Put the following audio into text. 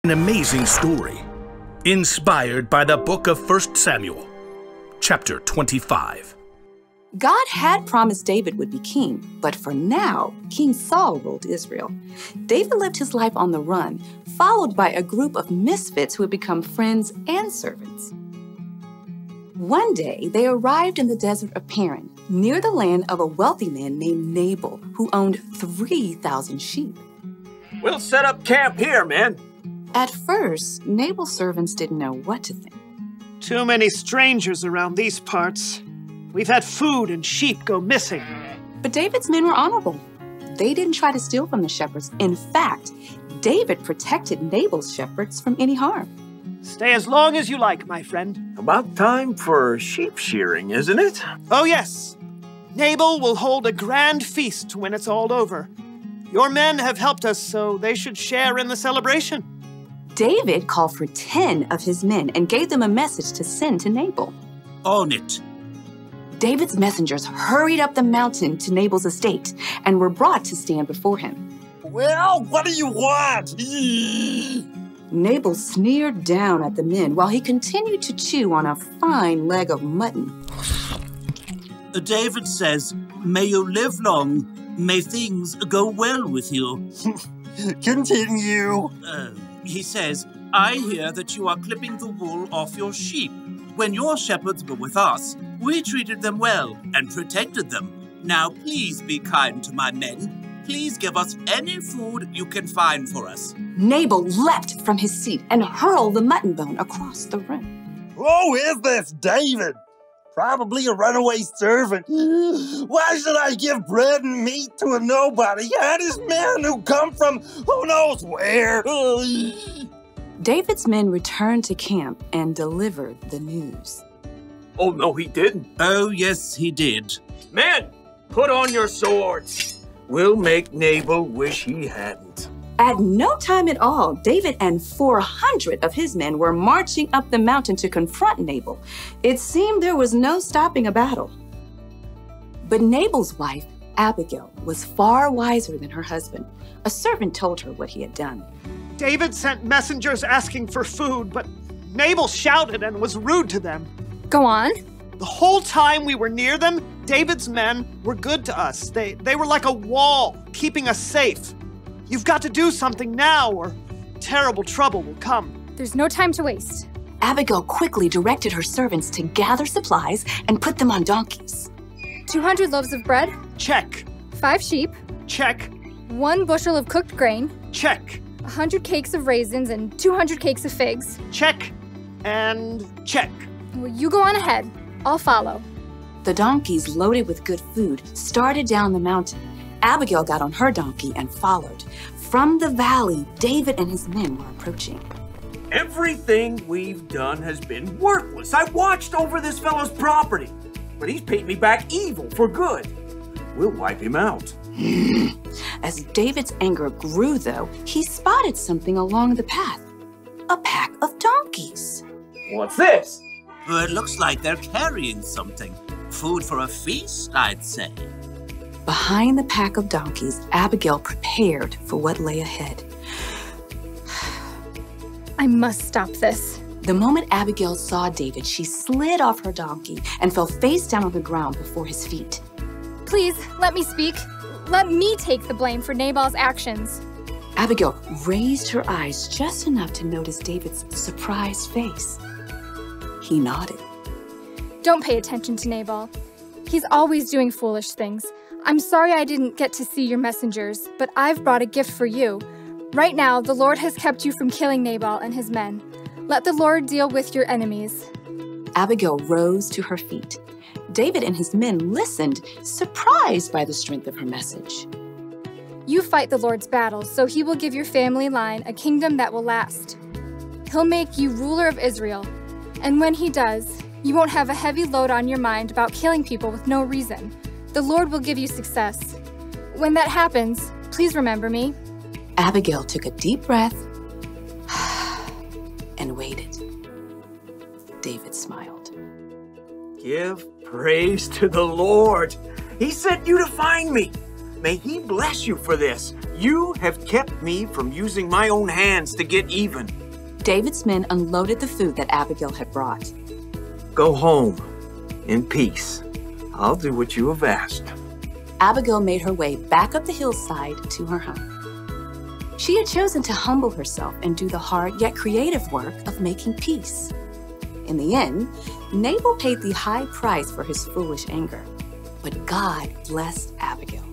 An amazing story, inspired by the book of 1 Samuel, chapter 25. God had promised David would be king, but for now, King Saul ruled Israel. David lived his life on the run, followed by a group of misfits who had become friends and servants. One day, they arrived in the desert of Paran, near the land of a wealthy man named Nabal, who owned 3,000 sheep. We'll set up camp here, man. At first, Nabal's servants didn't know what to think. Too many strangers around these parts. We've had food and sheep go missing. But David's men were honorable. They didn't try to steal from the shepherds. In fact, David protected Nabal's shepherds from any harm. Stay as long as you like, my friend. About time for sheep shearing, isn't it? Oh, yes. Nabal will hold a grand feast when it's all over. Your men have helped us, so they should share in the celebration. David called for 10 of his men and gave them a message to send to Nabal. On it. David's messengers hurried up the mountain to Nabal's estate and were brought to stand before him. Well, what do you want? Nabal sneered down at the men while he continued to chew on a fine leg of mutton. David says, "May you live long. May things go well with you." Continue. He says, "I hear that you are clipping the wool off your sheep. When your shepherds were with us, we treated them well and protected them. Now please be kind to my men. Please give us any food you can find for us." Nabal leapt from his seat and hurled the mutton bone across the room. Who is this David? Probably a runaway servant. Why should I give bread and meat to a nobody? And his men who come from who knows where? David's men returned to camp and delivered the news. Oh, no, he didn't. Oh, yes, he did. Men, put on your swords. We'll make Nabal wish he hadn't. At no time at all, David and 400 of his men were marching up the mountain to confront Nabal. It seemed there was no stopping a battle. But Nabal's wife, Abigail, was far wiser than her husband. A servant told her what he had done. David sent messengers asking for food, but Nabal shouted and was rude to them. Go on. The whole time we were near them, David's men were good to us. They were like a wall, keeping us safe. You've got to do something now, or terrible trouble will come. There's no time to waste. Abigail quickly directed her servants to gather supplies and put them on donkeys. 200 loaves of bread. Check. 5 sheep. Check. 1 bushel of cooked grain. Check. 100 cakes of raisins and 200 cakes of figs. Check. And check. Well, you go on ahead. I'll follow. The donkeys, loaded with good food, started down the mountain. Abigail got on her donkey and followed. From the valley, David and his men were approaching. Everything we've done has been worthless. I watched over this fellow's property, but he's paid me back evil for good. We'll wipe him out. As David's anger grew, though, he spotted something along the path. A pack of donkeys. What's this? Well, it looks like they're carrying something. Food for a feast, I'd say. Behind the pack of donkeys, Abigail prepared for what lay ahead. I must stop this. The moment Abigail saw David, she slid off her donkey and fell face down on the ground before his feet. Please, let me speak. Let me take the blame for Nabal's actions. Abigail raised her eyes just enough to notice David's surprised face. He nodded. Don't pay attention to Nabal. He's always doing foolish things. I'm sorry I didn't get to see your messengers, but I've brought a gift for you. Right now, the Lord has kept you from killing Nabal and his men. Let the Lord deal with your enemies. Abigail rose to her feet. David and his men listened, surprised by the strength of her message. You fight the Lord's battles, so he will give your family line a kingdom that will last. He'll make you ruler of Israel. And when he does, you won't have a heavy load on your mind about killing people with no reason. The Lord will give you success. When that happens, please remember me. Abigail took a deep breath and waited. David smiled. Give praise to the Lord. He sent you to find me. May he bless you for this. You have kept me from using my own hands to get even. David's men unloaded the food that Abigail had brought. Go home in peace. I'll do what you have asked. Abigail made her way back up the hillside to her home. She had chosen to humble herself and do the hard yet creative work of making peace. In the end, Nabal paid the high price for his foolish anger, but God blessed Abigail.